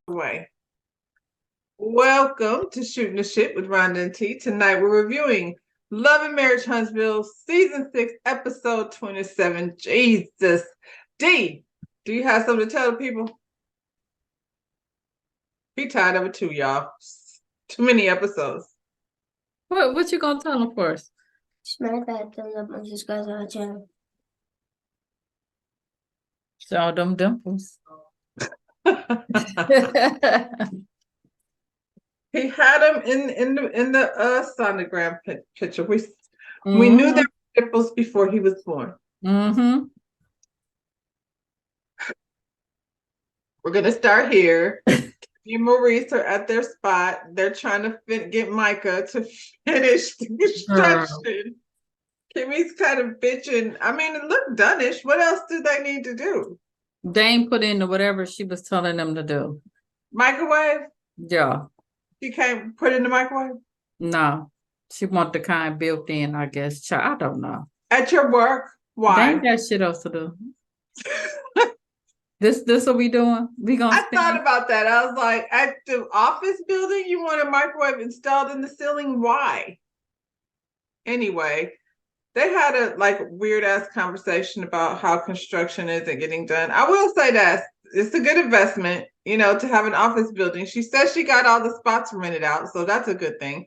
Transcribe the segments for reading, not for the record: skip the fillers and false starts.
Way. Welcome to Shooting the Shit with Rhonda and T. Tonight we're reviewing Love and Marriage Huntsville, Season 6, Episode 27. Jesus. D, do you have something to tell the people? Be tired of it too, y'all. Too many episodes. What you gonna tell them first? Smack that thing up and subscribe to our channel. Show them dimples. He had him in the sonogram picture. We knew there were nipples before he was born. Mm-hmm. We're gonna start here. Kimmy and Maurice are at their spot. They're trying to get Micah to finish the construction. Kimmy's kind of bitching. I mean, it looked done-ish. What else do they need to do? They ain't put in whatever she was telling them to do. Microwave? Yeah. She can't put in the microwave? No. She want the kind built in, I guess. I don't know. At your work? Why? They ain't got shit else to do. This what we doing? We gonna I thought about that. I was like, at the office building, you want a microwave installed in the ceiling? Why? Anyway, they had a weird ass conversation about how construction isn't getting done. I will say that it's a good investment, to have an office building. She says she got all the spots rented out, so that's a good thing.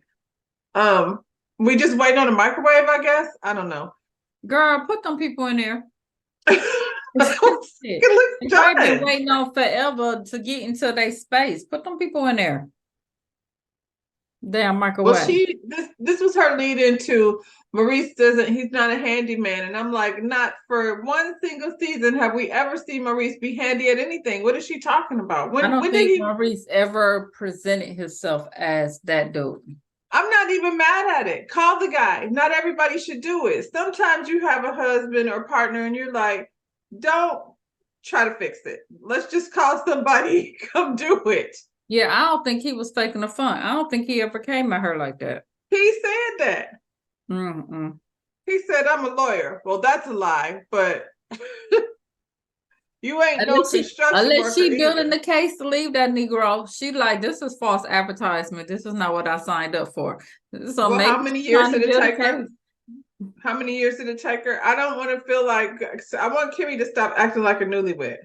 We just waiting on a microwave, I guess. I don't know. Girl, put them people in there. It looks done. They've been waiting on forever to get into their space. Put them people in there. Damn microwave. Well, this was her lead into Maurice he's not a handyman. And I'm like, not for one single season have we ever seen Maurice be handy at anything. What is she talking about? I don't think Maurice ever presented himself as that dude. I'm not even mad at it. Call the guy. Not everybody should do it. Sometimes you have a husband or partner and you're like, don't try to fix it. Let's just call somebody, come do it. Yeah, I don't think he was faking the fun. I don't think he ever came at her like that. He said that. Mm-mm. He said, I'm a lawyer. Well, that's a lie, but you ain't no construction unless she building either. the case to leave that Negro. She like, this is false advertisement. This is not what I signed up for. So well, how many years did it take her? How many years did it take her? I don't want to feel like, I want Kimmy to stop acting like a newlywed.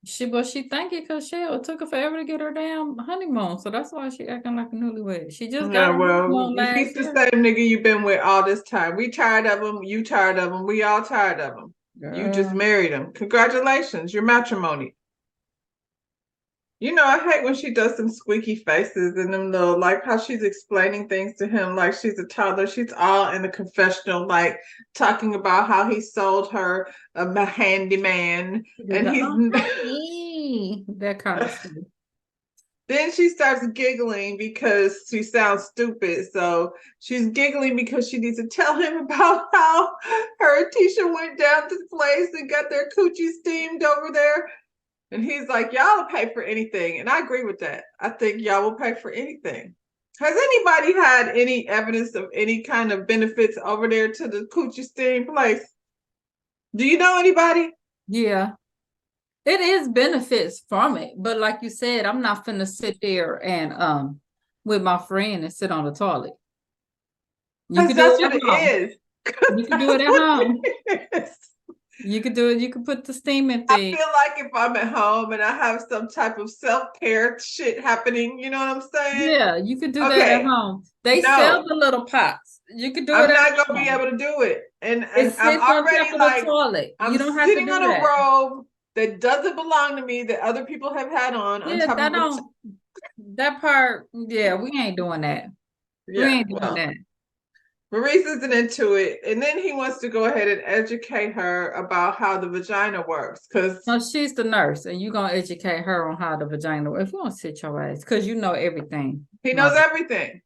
She think it because it took her forever to get her damn honeymoon. So that's why she acting like a newlywed. She just got he's the same nigga you've been with all this time. We tired of him. You tired of him. We all tired of him. Girl. You just married him. Congratulations. Your matrimony. I hate when she does some squeaky faces and them little, like how she's explaining things to him like she's a toddler. She's all in the confessional, like talking about how he sold her a handyman. And he's that kind of stuff. Then she starts giggling because she sounds stupid. So she's giggling because she needs to tell him about how her and Tisha went down to the place and got their coochie steamed over there. And he's like, y'all will pay for anything. And I agree with that. I think y'all will pay for anything. Has anybody had any evidence of any kind of benefits over there to the coochie steam place? Do you know anybody? Yeah. It is benefits from it. But like you said, I'm not finna sit there and with my friend and sit on the toilet. You can do it at home. You can do it at home. You could do it. You could put the steaming thing. I feel like if I'm at home and I have some type of self-care shit happening, you know what I'm saying? Yeah, you could do that at home. They sell the little pots. You could do it. I'm not gonna be able to do it, and I'm already like, I'm sitting on a robe that doesn't belong to me that other people have had on. Yeah, that part. Yeah, we ain't doing that. Yeah, we ain't doing that. Maurice isn't into it, and then he wants to go ahead and educate her about how the vagina works. No, she's the nurse, and you're gonna educate her on how the vagina works. If you want to sit your ass, because you know everything. He knows everything.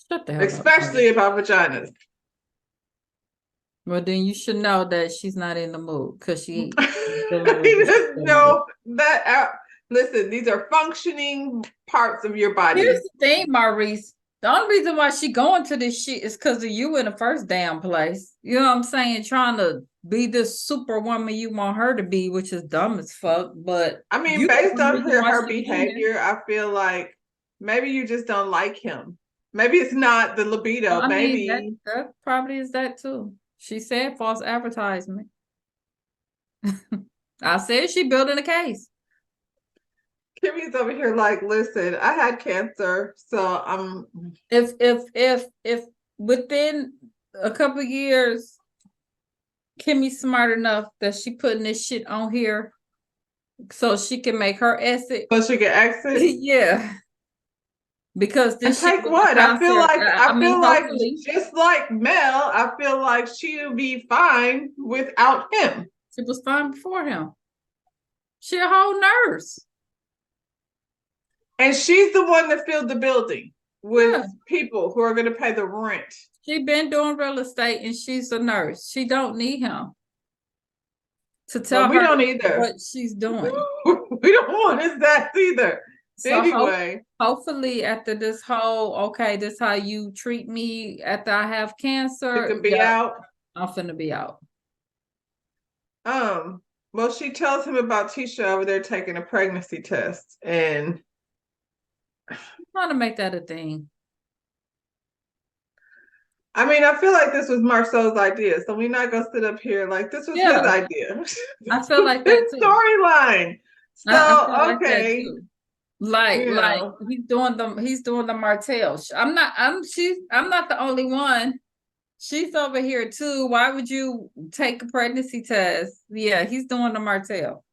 Shut the hell especially up, about vaginas. Well, then you should know that she's not in the mood because she. He doesn't know that. Listen, these are functioning parts of your body. Here's the thing, Maurice. The only reason why she going to this shit is because of you in the first damn place. You know what I'm saying? Trying to be this superwoman you want her to be, which is dumb as fuck. But I mean, you the based only on reason why her she doing this. behavior, I feel like maybe you just don't like him. Maybe it's not the libido. I mean, Maybe that probably is that too. She said false advertisement. I said she building a case. Kimmy's over here like, listen, I had cancer, so I'm. If within a couple years, Kimmy's smart enough that she putting this shit on here so she can make her exit. So she can exit. Yeah. Because And this shit take was what? a I feel concert. like I mean, feel like hopefully just like Mel, I feel like she'll be fine without him. she was fine before him. She a whole nurse. And she's the one that filled the building with Yeah. people who are going to pay the rent. She been doing real estate and she's a nurse. She don't need him to tell Well, we her don't either. what she's doing. We don't want his that either. So Anyway, hopefully after this whole, okay, this how you treat me after I have cancer. it can be out. I'm finna be out. Well, she tells him about Tisha over there taking a pregnancy test, and I'm trying to make that a thing. I mean, I feel like this was Marceau's idea, so we're not gonna sit up here like this was his Yeah. idea. I feel like His that too. storyline. So I feel like that okay, too. Like You know. he's doing the Martell. I'm not the only one. She's over here too. Why would you take a pregnancy test? Yeah, he's doing the Martell.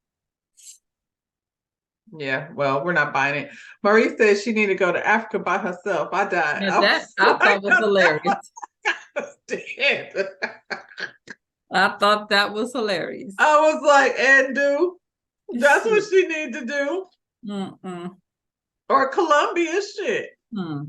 Yeah, well, we're not buying it. Marie says she need to go to Africa by herself. I died. Now that I thought was hilarious. Dead. I thought that was hilarious. I was like, and do that's what she need to do. Mm-mm. Or Columbia shit. Hmm.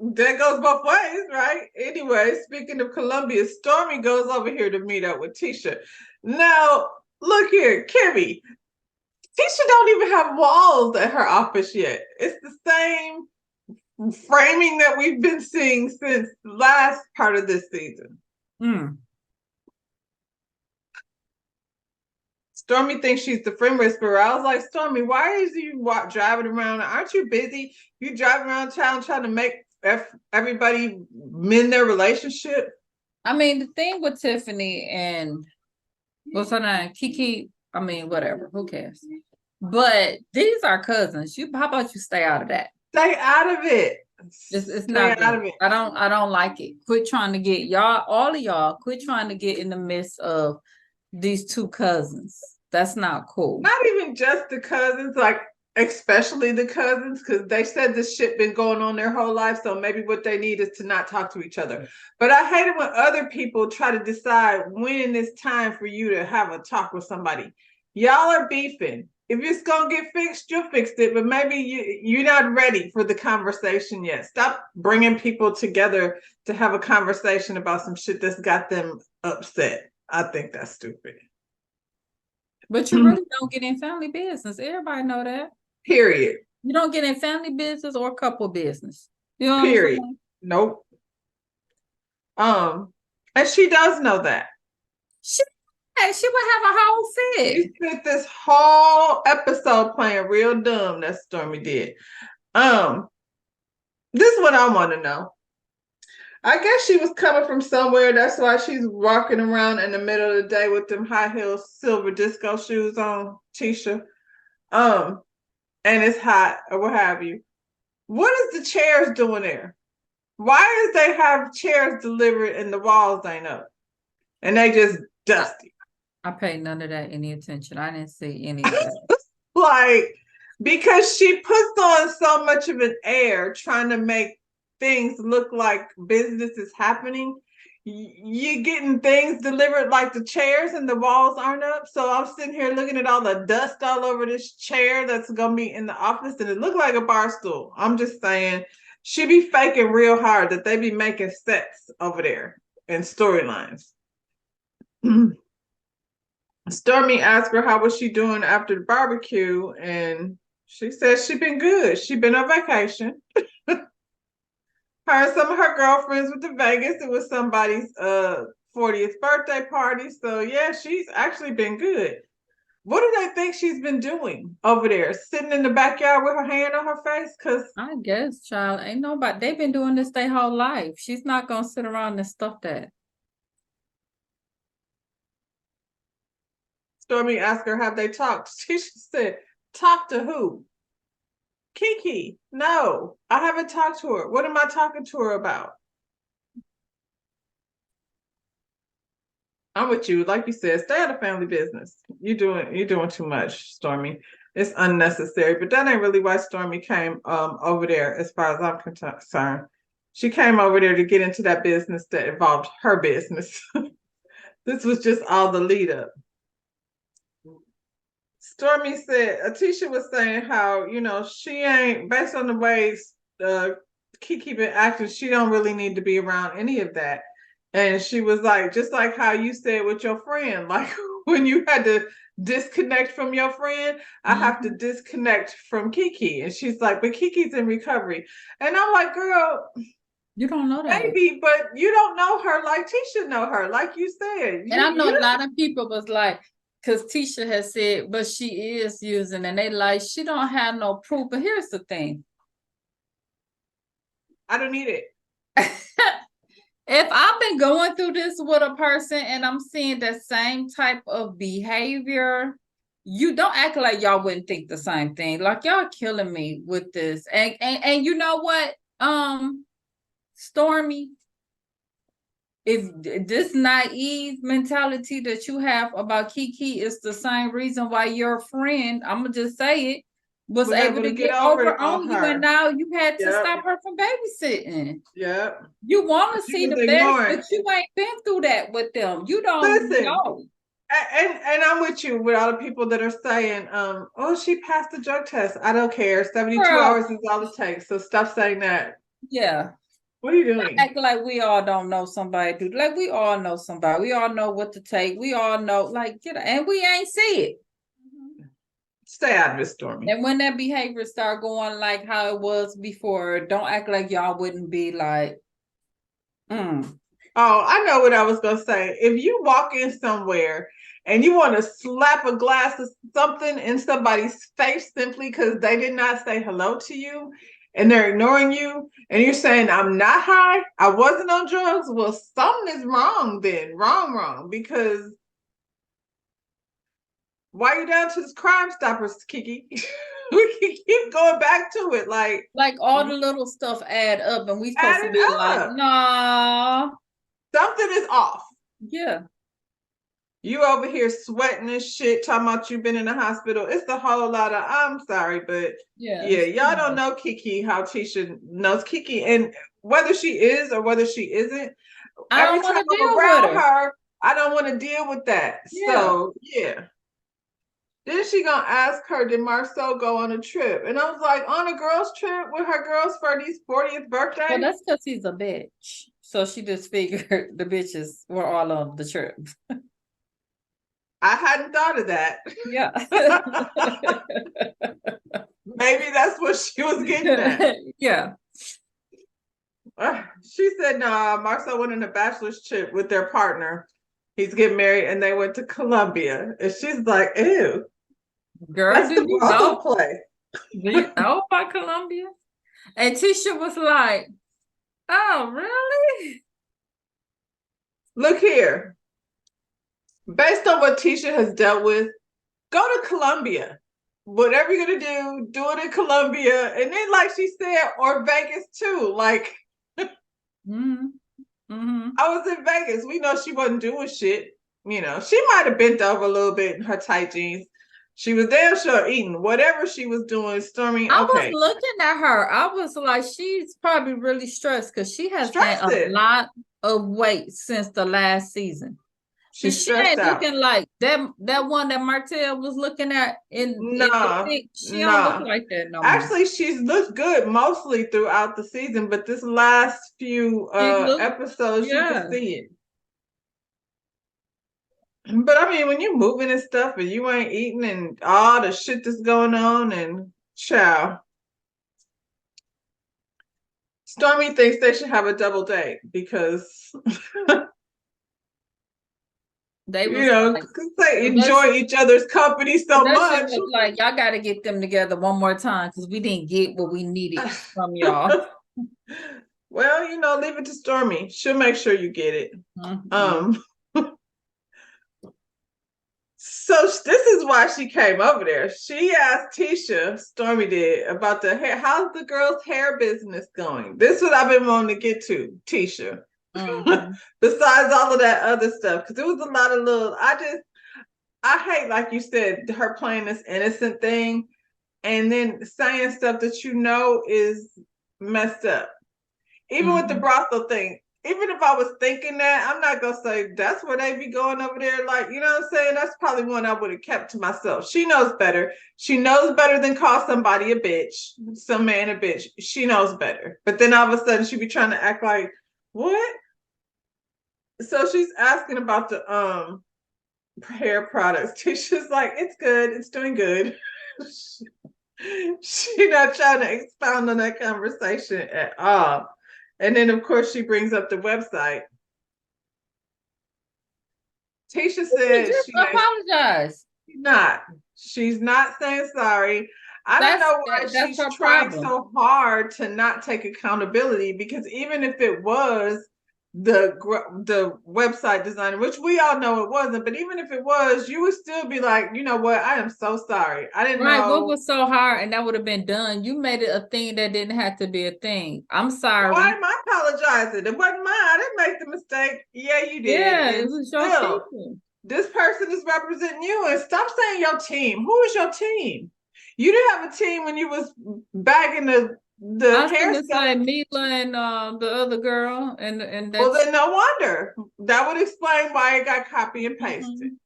That goes both ways, right? Anyway, speaking of Columbia, Stormy goes over here to meet up with Tisha. Now, look here, Kimmy. Tisha don't even have walls at her office yet. It's the same framing that we've been seeing since last part of this season. Mm. Stormy thinks she's the friend whisperer. I was like, Stormy, why is you driving around? Aren't you busy? You driving around town trying to make everybody mend their relationship? I mean, the thing with Tiffany and what's her name? Kiki. I mean, whatever. Who cares? But these are cousins. How about you stay out of that? Stay out of it. It's not out good. of it. I don't like it. Quit trying to get y'all, all of y'all, quit trying to get in the midst of these two cousins. That's not cool. Not even just the cousins, like especially the cousins, because they said this shit been going on their whole life. So maybe what they need is to not talk to each other. But I hate it when other people try to decide when it's time for you to have a talk with somebody. Y'all are beefing. If it's gonna get fixed, you'll fix it. But maybe you're not ready for the conversation yet. Stop bringing people together to have a conversation about some shit that's got them upset. I think that's stupid. But you really don't get in family business. Everybody know that. Period. You don't get in family business or couple business. You know Period. what I'm saying? Nope. And she does know that. She would have a whole fit. She spent this whole episode playing real dumb. That Stormy did. This is what I want to know. I guess she was coming from somewhere. That's why she's walking around in the middle of the day with them high heel silver disco shoes on, Tisha. And it's hot or what have you. What is the chairs doing there? Why is they have chairs delivered and the walls ain't up? And they just dusty. I paid none of that any attention. I didn't see any of that. Like, because she puts on so much of an air trying to make things look like business is happening. You're getting things delivered like the chairs and the walls aren't up. So I'm sitting here looking at all the dust all over this chair that's gonna be in the office, and it looked like a bar stool. I'm just saying, she be faking real hard that they be making sets over there and storylines. Stormy asked her how was she doing after the barbecue, and she said she been good. She been on vacation. Her and some of her girlfriends went to Vegas. It was somebody's 40th birthday party. So yeah, she's actually been good. What do they think she's been doing over there? Sitting in the backyard with her hand on her face? Cause I guess, child, ain't nobody. They've been doing this their whole life. She's not gonna sit around and stuff that. Stormy asked her, have they talked? She said, talk to who? Kiki. No, I haven't talked to her. What am I talking to her about? I'm with you. Like you said, stay out of family business. You're doing too much, Stormy. It's unnecessary. But that ain't really why Stormy came over there, as far as I'm concerned. She came over there to get into that business that involved her business. This was just all the lead up. Stormy said, Atisha was saying how, she ain't, based on the ways Kiki been acting, she don't really need to be around any of that. And she was like, just like how you said with your friend, like when you had to disconnect from your friend, I have to disconnect from Kiki. And she's like, but Kiki's in recovery. And I'm like, girl, you don't know that. Maybe, but you don't know her like Tisha know her, like you said. And I know a lot of people was like, because Tisha has said, but she is using, and they like, she don't have no proof. But here's the thing. I don't need it. If I've been going through this with a person and I'm seeing the same type of behavior, you don't act like y'all wouldn't think the same thing. Like y'all killing me with this. And you know what? Stormy, if this naive mentality that you have about Kiki is the same reason why your friend, I'm gonna just say it, was able to get over on you, and now you had to stop her from babysitting. Yep. You want to see the best, but you ain't been through that with them. You don't know. And I'm with you with all the people that are saying, oh, she passed the drug test. I don't care. 72 hours is all it takes. So stop saying that. Yeah. What are you doing? Act like we all don't know somebody, dude. Like we all know somebody. We all know what to take. We all know, like, and we ain't see it. Stay out of it, Stormy. And when that behavior start going like how it was before, don't act like y'all wouldn't be like, Oh, I know what I was gonna say. If you walk in somewhere and you want to slap a glass of something in somebody's face simply because they did not say hello to you and they're ignoring you, and you're saying, I'm not high, I wasn't on drugs, well, something is wrong then. Wrong, because why are you down to this Crime Stoppers, Kiki? We can keep going back to it. Like all the little stuff add up, and we supposed to be like, nah. Something is off. Yeah. You over here sweating and shit, talking about you've been in the hospital. It's a whole lot of, I'm sorry, but y'all don't know Kiki, how Tisha knows Kiki. And whether she is or whether she isn't, I don't want to deal with her, I don't want to deal with that. Yeah. So, yeah. Then she gonna ask her, did Marcel go on a trip? And I was like, on a girls' trip with her girls for these 40th birthday? Well, that's because he's a bitch. So she just figured the bitches were all on the trip. I hadn't thought of that. Yeah. Maybe that's what she was getting at. Yeah. She said, no, Marcel went on a bachelor's trip with their partner. He's getting married and they went to Colombia. And she's like, ew. Girl, that's the brothel play. Do you know about Colombia? And Tisha was like, oh, really? Look here. Based on what Tisha has dealt with, go to Colombia. Whatever you're going to do it in Colombia. And then, like she said, or Vegas too. Like, I was in Vegas. We know she wasn't doing shit. You know, she might have bent over a little bit in her tight jeans. She was damn sure eating whatever she was doing. Stormy, okay. I was looking at her. I was like, she's probably really stressed because she has gained a lot of weight since the last season. She ain't looking like that one that Martell was looking at in the pic. She don't look like that no more. Actually, she's looked good mostly throughout the season, but this last few episodes, you can see it. But I mean, when you're moving and stuff and you ain't eating and all the shit that's going on, and child. Stormy thinks they should have a double date because They you was know, like, 'cause they well, that enjoy each other's company so that shit much. was like, y'all got to get them together one more time because we didn't get what we needed from y'all. Well, you know, leave it to Stormy. She'll make sure you get it. Mhm. So this is why she came over there. She asked Tisha, Stormy did, about the hair. How's the girl's hair business going? This is what I've been wanting to get to, Tisha. Mhm. Besides all of that other stuff, because it was a lot of little. I hate, like you said, her playing this innocent thing and then saying stuff that you know is messed up. Even with the Mhm. brothel thing, even if I was thinking that, I'm not gonna say that's where they be going over there. Like, you know what I'm saying? That's probably one I would have kept to myself. She knows better. She knows better than call somebody a bitch, some man a bitch. She knows better. But then all of a sudden she be trying to act like, what? So she's asking about the hair products. Tisha's like, it's good, it's doing good. She not trying to expound on that conversation at all. And then, of course, she brings up the website. Tisha said Just apologize. not. She's not saying sorry. I don't know why That's she's her trying problem. so hard to not take accountability, because even if it was the website designer, which we all know it wasn't, but even if it was, you would still be like, you know what, I am so sorry. I didn't Right. What know. was so hard and that would have been done? You made it a thing that didn't have to be a thing. I'm Why sorry. am I apologizing? It wasn't mine. I didn't make the mistake. Yeah, you did. Yeah, it And was your still, people. this person is representing you. And stop saying your team. Who is your team? You didn't have a team when you was bagging the I was hair gonna stuff. say Mila and the other girl and Well, that's then no wonder. That would explain why it got copy and pasted. Mhm.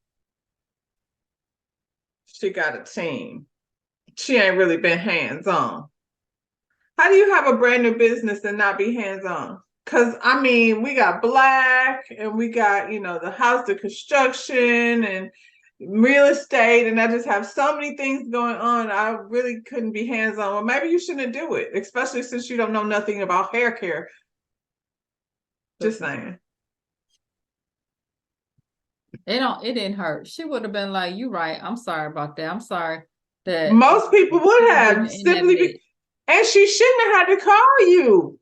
She got a team. She ain't really been hands-on. How do you have a brand new business and not be hands-on? Because I mean, we got Black and we got, you know, the house, the construction and real estate, and I just have so many things going on. I really couldn't be hands-on. Well, maybe you shouldn't do it, especially since you don't know nothing about hair care. Just saying. It didn't hurt. She would have been like, you right. I'm sorry about that. I'm sorry that Most people would have in that simply mess. and she shouldn't have had to call you.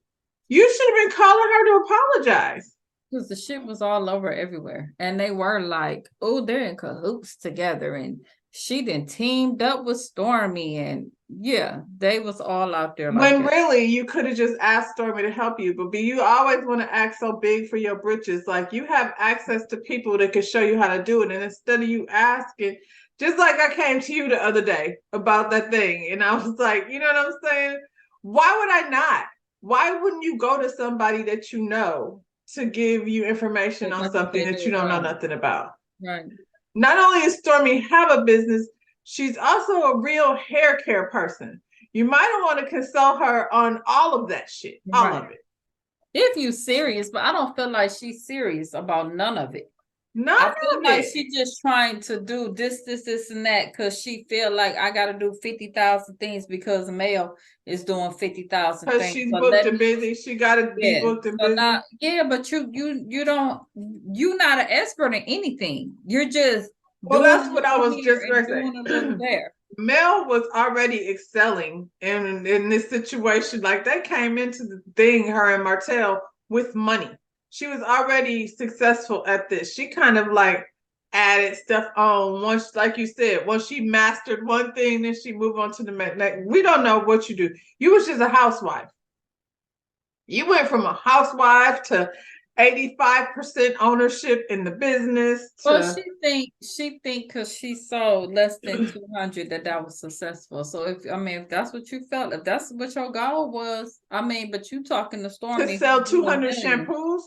You should have been calling her to apologize. Because the shit was all over everywhere. And they were like, oh, they're in cahoots together. And she then teamed up with Stormy. And yeah, they was all out there like When that. really you could have just asked Stormy to help you, but you always want to act so big for your britches. Like you have access to people that can show you how to do it. And instead of you asking, just like I came to you the other day about that thing, and I was like, you know what I'm saying? Why would I not? Why wouldn't you go to somebody that you know to give you information on That's what something they that you did, don't know right. nothing about? Right. Not only does Stormy have a business, she's also a real hair care person. You might want to consult her on all of that shit, all Right. of it. If you serious, but I don't feel like she's serious about none of it. None I feel of like it. she just trying to do this, and that because she feel like I got to do 50,000 things because Mel is doing 50,000 Because things. she's So booked let and me, busy. She got to be yeah. booked and So busy. now, yeah, but you don't, you're not an expert in anything. You're just Well, doing that's a what I little was here just going and to doing a little say. there. Mel was already excelling in this situation. Like they came into the thing, her and Martell, with money. She was already successful at this. She kind of like added stuff on once, like you said, once she mastered one thing, then she moved on to the next. We don't know what you do. You was just a housewife. You went from a housewife to 85% ownership in the business Well, to she think because she sold less than 200 that was successful. So if that's what you felt, if that's what your goal was, I mean, but you talking to Stormy sell who's doing 200 millions. shampoos.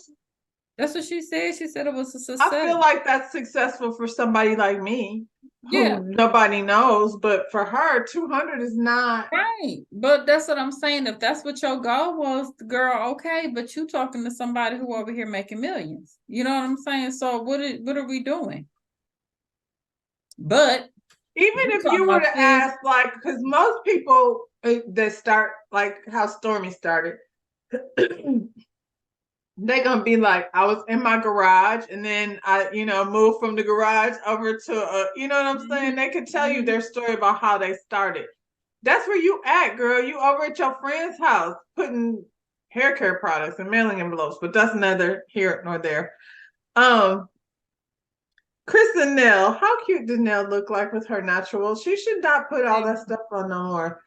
That's what she said. She said it was a I success. feel like that's successful for somebody like me Yeah, who nobody knows, but for her, 200 is not. right. But that's what I'm saying. If that's what your goal was, girl, okay. But you talking to somebody who over here making millions. You know what I'm saying? So what are we doing? But Even you if talking you were about to this. ask, like, because most people that start like how Stormy started, they're gonna be like, I was in my garage and then I, moved from the garage over to you know what I'm saying? They could tell you their story about how they started. That's where you at, girl. You over at your friend's house putting hair care products and mailing envelopes, but that's neither here nor there. Chris and Nell, how cute does Nell look like with her natural? She should not put all that stuff on no more.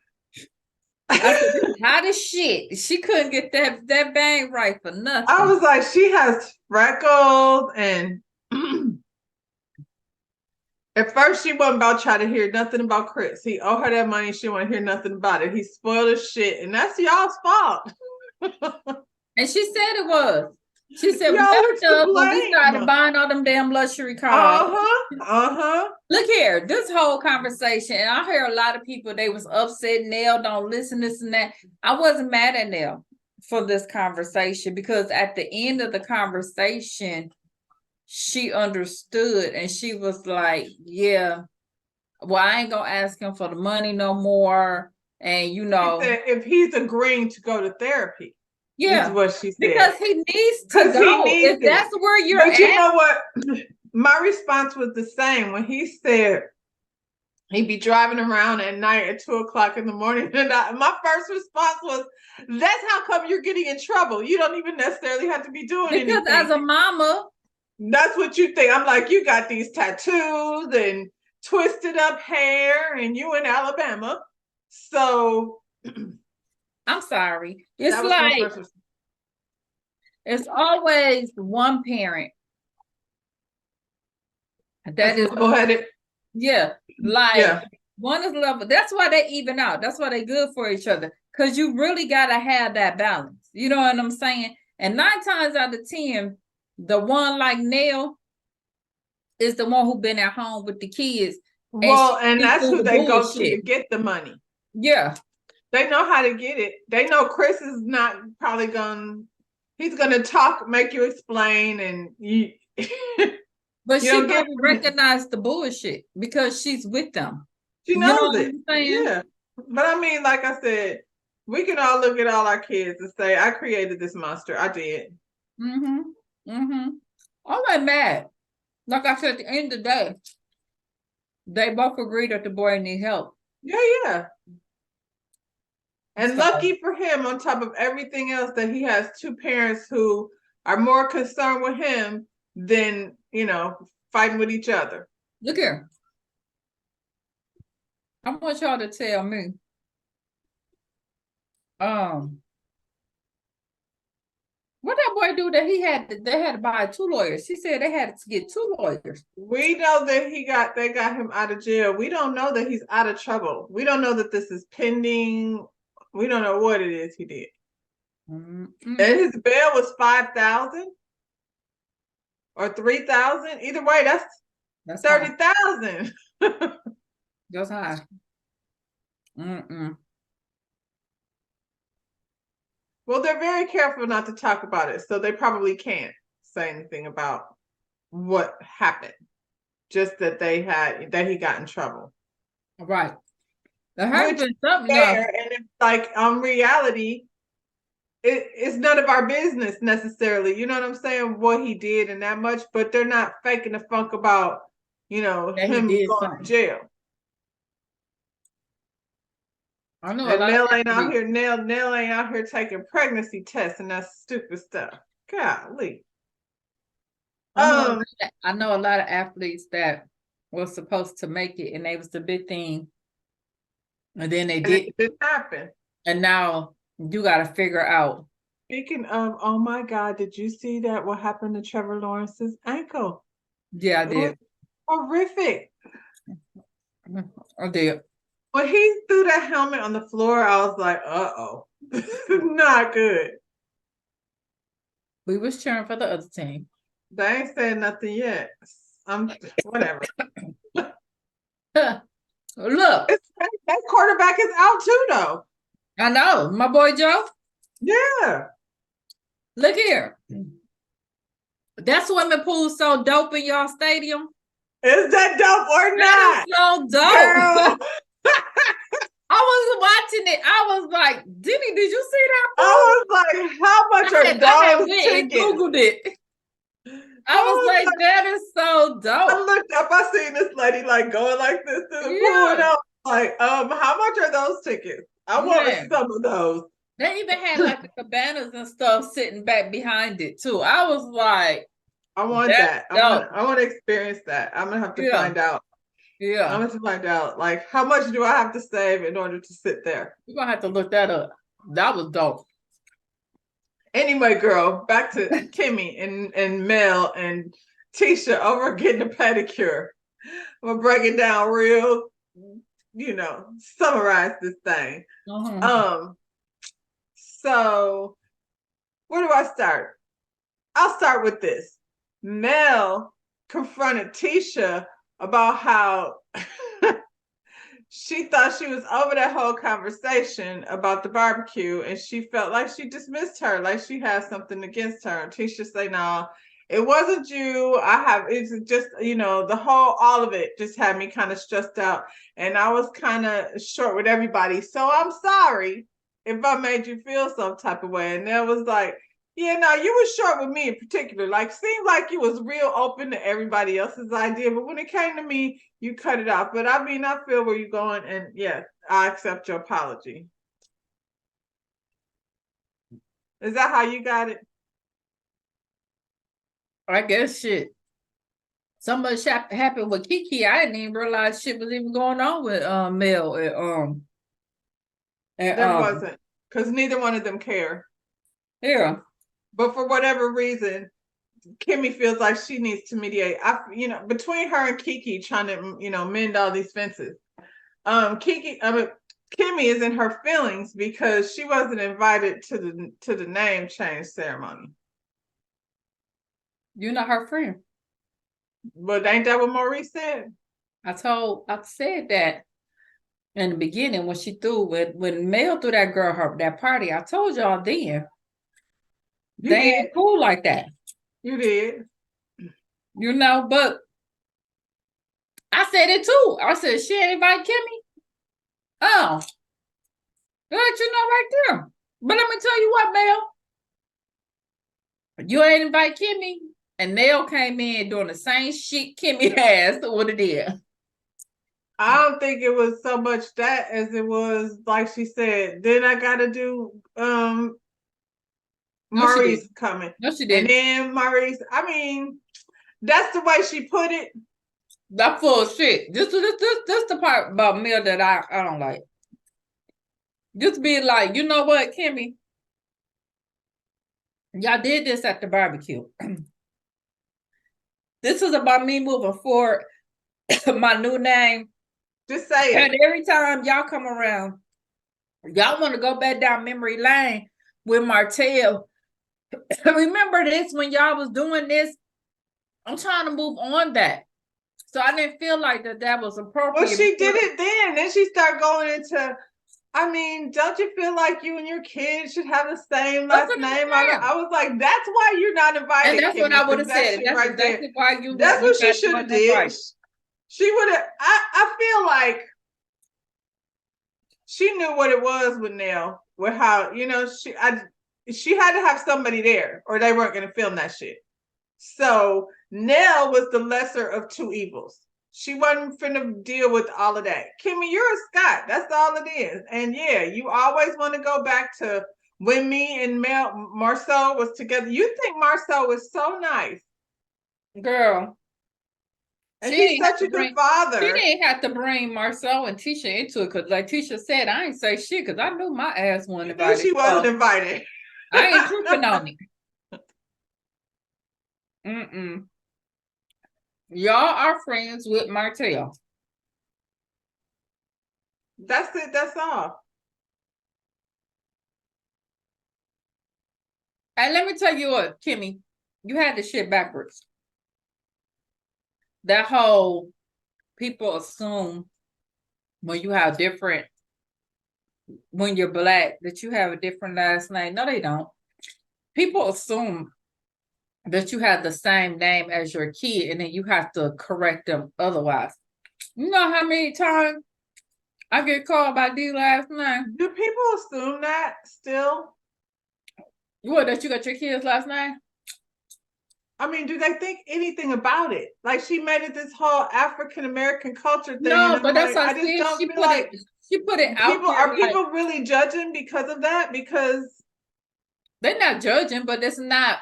I said, this is hot as shit. She couldn't get that bang right for nothing. I was like, she has freckles and at first she wasn't about to try to hear nothing about Chris. He owed her that money. She wouldn't hear nothing about it. He spoiled his shit, and that's y'all's fault. And she said it was. She said Y'all when we started buying all them damn luxury cars. Look here, this whole conversation, and I hear a lot of people, they was upset, Nell don't listen, this and that. I wasn't mad at Nell for this conversation because at the end of the conversation, she understood and she was like, yeah, well, I ain't gonna ask him for the money no more. And She said, if he's agreeing to go to therapy. Yeah, is what she said. Because he needs to go. If that's where you're at. But you know what? My response was the same when he said he'd be driving around at night at 2:00 in the morning. And my first response was, that's how come you're getting in trouble. You don't even necessarily have to be doing anything. Because as a mama. That's what you think. I'm like, you got these tattoos and twisted up hair and you in Alabama. So I'm sorry. It's like it's always one parent that is level-headed. Yeah, one is level. That's why they even out. That's why they good for each other. Because you really gotta have that balance. You know what I'm saying? And 9 times out of 10, the one like Nell is the one who been at home with the kids. Well, and that's who they go to get the money. Yeah. They know how to get it. They know Chris is not probably he's gonna talk, make you explain, and you but she probably recognize the bullshit because she's with them. She knows it. Yeah. But I mean, like I said, we can all look at all our kids and say, I created this monster. I did. I'm not mad. Like I said, at the end of the day, they both agree that the boy need help. Yeah. And lucky for him, on top of everything else, that he has 2 parents who are more concerned with him than, fighting with each other. Look here. I want y'all to tell me. What that boy do that they had to buy 2 lawyers? He said they had to get 2 lawyers. We know that they got him out of jail. We don't know that he's out of trouble. We don't know that this is pending. We don't know what it is he did. And his bail was $5,000 or $3,000. Either way, that's $30,000. That's high. Well, they're very careful not to talk about it, so they probably can't say anything about what happened. Just that he got in trouble. Right. There has been something fair, and it's like reality, it's none of our business necessarily. You know what I'm saying? What he did and that much, but they're not faking the funk about him going to jail. I know. And Nell ain't out here. Nell ain't out here taking pregnancy tests and that stupid stuff. Golly. I know a lot of athletes that were supposed to make it, and they was the big thing, and then they did. It didn't happen. And now you got to figure out. Speaking of, oh my God, did you see that? What happened to Trevor Lawrence's ankle? Yeah, I did. Horrific. I did. When he threw that helmet on the floor, I was like, uh-oh, this is not good. We was cheering for the other team. They ain't said nothing yet. Whatever. Look. That quarterback is out too, though. I know. My boy Joe. Yeah. Look here. That swimming pool so dope in y'all stadium. Is that dope or not? That is so dope. I was watching it. I was like, Denny, did you see that? I was like, how much I are had those went and tickets? Googled it. I was like, that is so I dope. looked up, I seen this lady like going like this to the pool, and Yeah. I was like, how much are those tickets? I want Man. some of those. They even had like the cabanas and stuff sitting back behind it too. I was like, I want that's that. dope. I want to experience that. I'm gonna have to Yeah. find out. I'm Yeah. gonna have to find out, like, how much do I have to save in order to sit there? You're gonna have to look that up. That was dope. Anyway, girl, back to Kimmy and Mel and Tisha over getting a pedicure. I'm gonna break it down real, summarize this thing. Mhm. So where do I start? I'll start with this. Mel confronted Tisha about how she thought she was over that whole conversation about the barbecue, and she felt like she dismissed her, like she had something against her. And Tisha said, "No, it wasn't you. It's just, all of it just had me kind of stressed out. And I was kind of short with everybody. So I'm sorry if I made you feel some type of way." And that was like, yeah, no, you were short with me in particular. Like, seemed like you was real open to everybody else's idea, but when it came to me, you cut it off. But I mean, I feel where you're going, and yes, I accept your apology. Is that how you got it? I guess shit. So much happened with Kiki. I didn't even realize shit was even going on with Mel and There wasn't, because neither one of them care. yeah. But for whatever reason, Kimmy feels like she needs to mediate. Between her and Kiki trying to, mend all these fences. Kimmy is in her feelings because she wasn't invited to the name change ceremony. You're not her friend. But ain't that what Maurice said? I said that in the beginning when she threw when Mel threw that girl that party. I told y'all then You they did. ain't cool like that. You did. But I said it too. I said she ain't invite Kimmy. Oh, let you know right there. But let me tell you what, Mel. You ain't invite Kimmy, and Nell came in doing the same shit Kimmy has. So what it is? I don't think it was so much that as it was, like she said, then I gotta do Maurice coming. No, she And didn't. then Maurice, I mean, that's the way she put it. That full shit. This the part about Mel that I don't like. Just be like, you know what, Kimmy? Y'all did this at the barbecue. This is about me moving forward. My new name. Just say it. And every time y'all come around, y'all want to go back down memory lane with Martell. Remember this when y'all was doing this? I'm trying to move on that. So I didn't feel like that was appropriate. Well, she did it then. Then she started going into, I mean, don't you feel like you and your kids should have the same last name? I was like, that's why you're not invited. And that's Kimmy, what I would have that said. shit That's right exactly there. why you. That's what she should have did. Right. She would have. I feel like she knew what it was with Nell, with how she had to have somebody there, or they weren't going to film that shit. So Nell was the lesser of two evils. She wasn't finna deal with all of that. Kimmy, you're a Scott. That's all it is. And yeah, you always want to go back to when me and Marcel was together. You think Marcel was so nice. Girl. And he's such a good father. She didn't have to bring Marcel and Tisha into it because, like Tisha said, I ain't say shit because I knew my ass wasn't invited. She wasn't invited. I ain't tripping on it. Y'all are friends with Martell. That's it. That's all. And let me tell you what, Kimmy, you had the shit backwards. That whole people assume when you have when you're black, that you have a different last name. No, they don't. People assume that you have the same name as your kid and then you have to correct them otherwise. You know how many times I get called by D last name. Do people assume that still? What, that you got your kids last name? I mean, do they think anything about it? Like she made it this whole African American culture thing, and No, I'm but that's like, what I I just said. don't feel like She put it out people there. are people really judging because of that? Because They're not judging, but it's not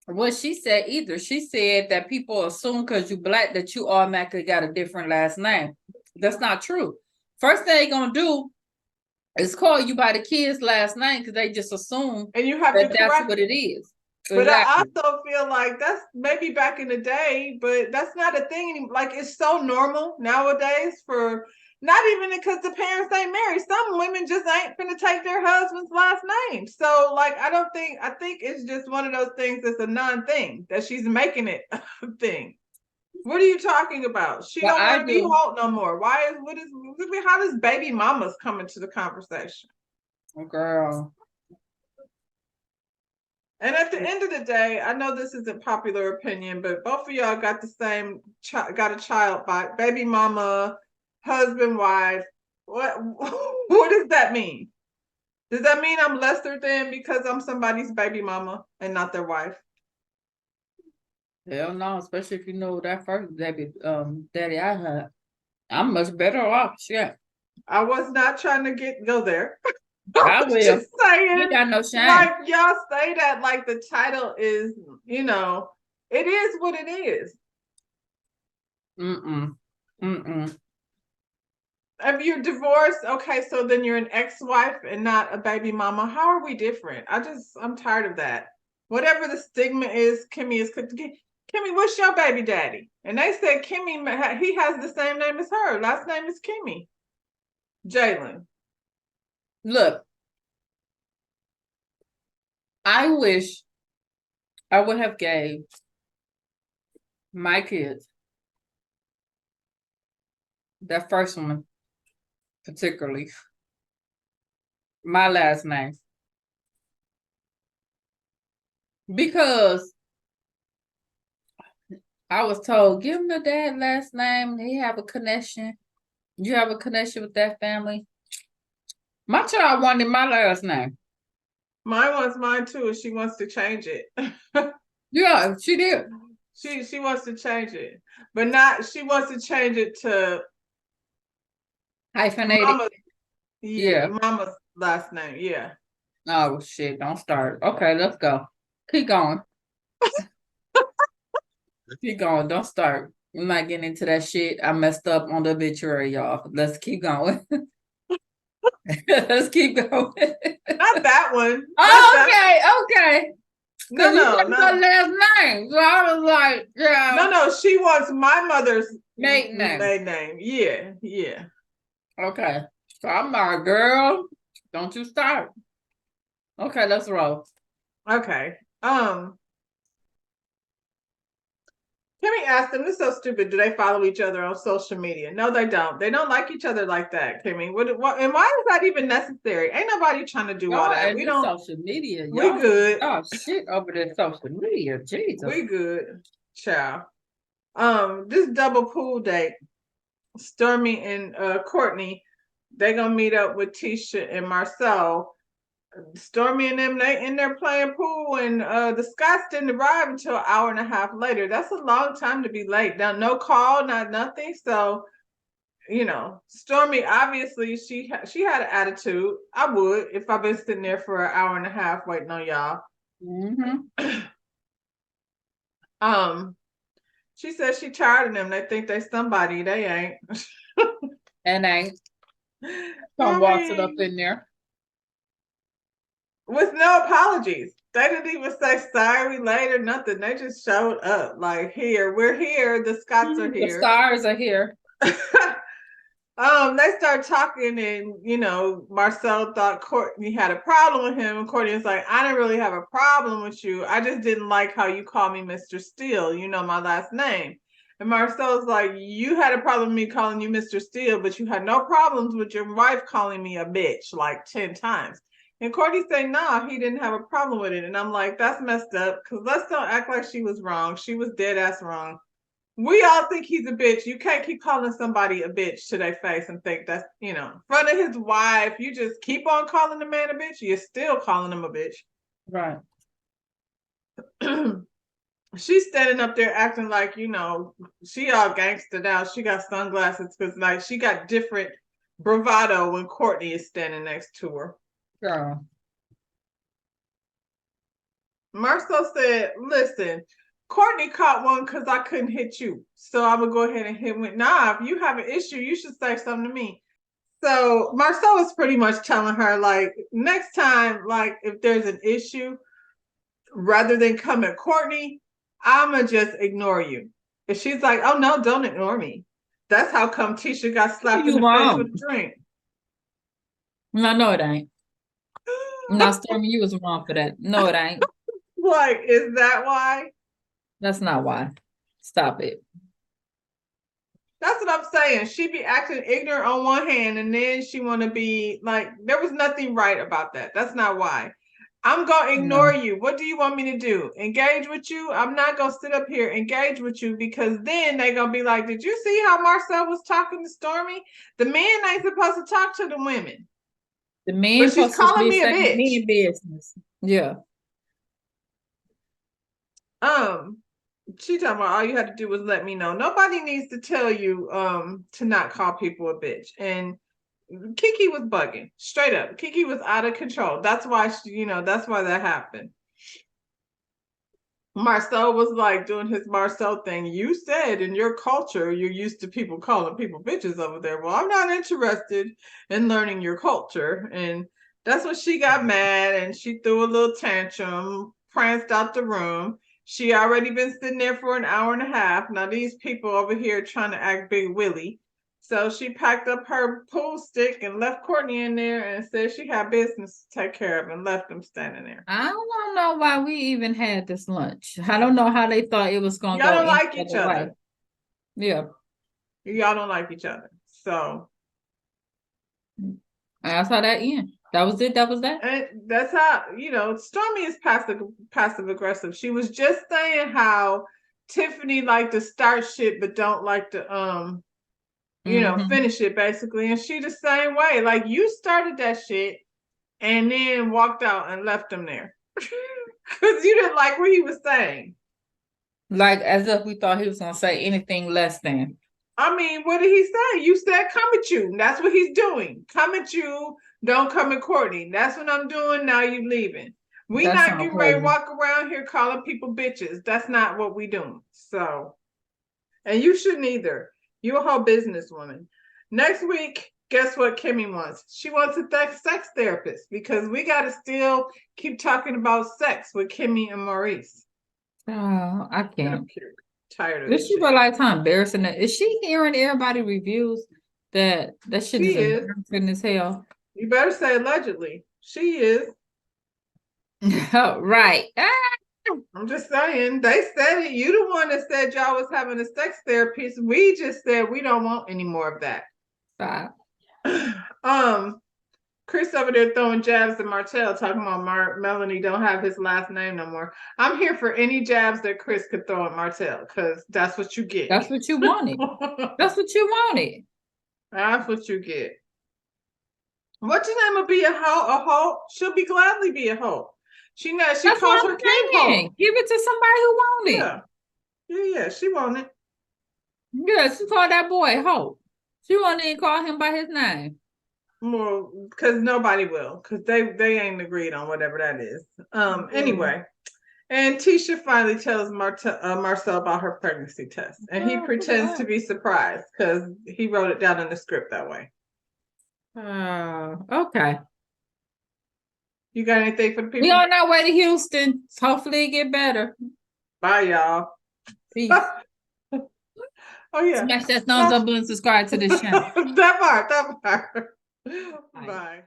what she said either. She said that people assume because you black that you automatically got a different last name. That's not true. First thing they gonna do is call you by the kid's last name because they just assume and you have to that that's correct what it. it is. But I Exactly. also feel like that's maybe back in the day, but that's not a thing anymore. Like it's so normal nowadays for not even because the parents ain't married. Some women just ain't gonna take their husband's last name. So like I think it's just one of those things that's a non-thing that she's making it a thing. What are you talking about? She But don't I want to be do. Holt no more. Why is how does baby mamas come into the conversation? Oh, girl. And at the end of the day, I know this isn't popular opinion, but both of y'all got the same got a child by baby mama, husband, wife. What what does that mean? Does that mean I'm lesser than because I'm somebody's baby mama and not their wife? Hell no, especially if you know that first daddy I had. I'm much better off. Shit. I was not trying to go there. I I was will. just saying, You got no shame. like y'all say that like the title is, it is what it is. Mm-mm. Mm-mm. If you're divorced, okay, so then you're an ex-wife and not a baby mama. How are we different? I'm tired of that. Whatever the stigma is, Kimmy is Kimmy, what's your baby daddy? And they said Kimmy, he has the same name as her. Last name is Kimmy. Jalen. Look, I wish I would have gave my kids, that first one particularly, my last name. Because I was told, give him the dad last name. He have a connection. You have a connection with that family. My child wanted my last name. Mine wants mine too, and she wants to change it. Yeah, she did. She wants to change it, but not. She wants to change it to Hyphenated. mama. Yeah. Mama's last name. Yeah. Oh shit! Don't start. Okay, let's go. Keep going. Keep going. Don't start. I'm not getting into that shit. I messed up on the obituary, y'all. Let's keep going. Let's keep going. Not that one. Not Oh, okay. No, Because you no, said no. her last name. So I was like, yeah. No. She wants my mother's Maiden name. name. Yeah, yeah. Okay. So I'm like, girl, don't you start. Okay, let's roll. Okay. Kimmy asked them, this is so stupid. Do they follow each other on social media? No, they don't. They don't like each other like that, Kimmy. What and why is that even necessary? Ain't nobody trying to do all that. And We this don't social media, we y'all. good. Oh shit over this social media. Jesus. We good. Ciao. This double pool date, Stormy and Courtney, they gonna meet up with Tisha and Marcel. Stormy and them, they in there playing pool, and the Scots didn't arrive until an hour and a half later. That's a long time to be late. Now, no call, not nothing. So, Stormy obviously she had an attitude. I would if I've been sitting there for an hour and a half waiting on y'all. Mm-hmm. She said she tired of them. They think they somebody. They ain't. And I I walks it up mean, in there. with no apologies. They didn't even say sorry, we late or nothing. They just showed up like, here, we're here. The Scots are The here. stars are here. They start talking, and Marcel thought Courtney had a problem with him, and Courtney was like, I didn't really have a problem with you. I just didn't like how you call me Mr. Steele. You know my last name. And Marcel's like, you had a problem with me calling you Mr. Steele, but you had no problems with your wife calling me a bitch like 10 times. And Courtney said, nah, he didn't have a problem with it. And I'm like, that's messed up, because let's don't act like she was wrong. She was dead ass wrong. we all think he's a bitch. You can't keep calling somebody a bitch to their face and think that's, in front of his wife. You just keep on calling the man a bitch. You're still calling him a bitch. Right. She's standing up there acting like, she all gangstered out. She got sunglasses because like she got different bravado when Courtney is standing next to her. Girl. Marcel said, listen, Courtney caught one because I couldn't hit you. So I'm going to go ahead and hit with, nah, if you have an issue, you should say something to me. So Marcel was pretty much telling her, like, next time, like, if there's an issue, rather than come at Courtney, I'm going to just ignore you. And she's like, oh, no, don't ignore me. That's how come Tisha got slapped in the face with a drink. No, it ain't. No, Stormy, you was wrong for that. No, it ain't. Like, is that why? That's not why. Stop it. That's what I'm saying. She be acting ignorant on one hand, and then she want to be like, there was nothing right about that. That's not why. I'm going to ignore you. What do you want me to do? Engage with you? I'm not going to sit up here, engage with you, because then they're going to be like, did you see how Marcel was talking to Stormy? The man ain't supposed to talk to the women. The man she's calling me a bitch. Men business. Yeah. She talking about all you had to do was let me know. Nobody needs to tell you to not call people a bitch. And Kiki was bugging straight up. Kiki was out of control. That's why that's why that happened. Marcel was like doing his Marcel thing. You said in your culture you're used to people calling people bitches over there. Well, I'm not interested in learning your culture. And that's when she got mad and she threw a little tantrum, pranced out the room. She already been sitting there for an hour and a half. Now these people over here trying to act Big Willie. So she packed up her pool stick and left Courtney in there and said she had business to take care of and left them standing there. I don't know why we even had this lunch. I don't know how they thought it was going to go. Y'all don't like each other. Yeah. Y'all don't like each other. So that's how that ended. That was it. That was that. And that's how, Stormy is passive aggressive. She was just saying how Tiffany liked to start shit but don't like to finish it basically. And she the same way. Like you started that shit and then walked out and left him there. Because you didn't like what he was saying. Like as if we thought he was gonna say anything less than. I mean, what did he say? You said come at you. That's what he's doing. Come at you. Don't come at Courtney. That's what I'm doing. Now you leaving. We not getting ready to walk around here calling people bitches. That's not what we doing. So, and you shouldn't either. You a whole businesswoman. Next week, guess what Kimmy wants? She wants a sex therapist because we got to still keep talking about sex with Kimmy and Maurice. Oh, I can't. I'm tired of this. She realize how embarrassing that is. She hearing everybody reviews that shit is embarrassing as hell. You better say allegedly. She is. Right. I'm just saying. They said it. You the one that said y'all was having a sex therapist. We just said we don't want any more of that. Stop. Chris over there throwing jabs at Martell, talking about Melanie don't have his last name no more. I'm here for any jabs that Chris could throw at Martell because that's what you get. That's what you wanted. That's what you wanted. That's what you get. What's your name will be a hoe? She'll be gladly be a hoe. She calls her kid hoe. Give it to somebody who want it. Yeah, she want it. Yeah, she called that boy hoe. She won't even call him by his name. Well, because nobody will, because they ain't agreed on whatever that is. Anyway, and Tisha finally tells Marcel about her pregnancy test, and he pretends to be surprised because he wrote it down in the script that way. Okay. You got anything for the people? We on our way to Houston. Hopefully it get better. Bye, y'all. Peace. Oh yeah. Smash that thumbs up and subscribe to this channel. that part. Bye. Bye.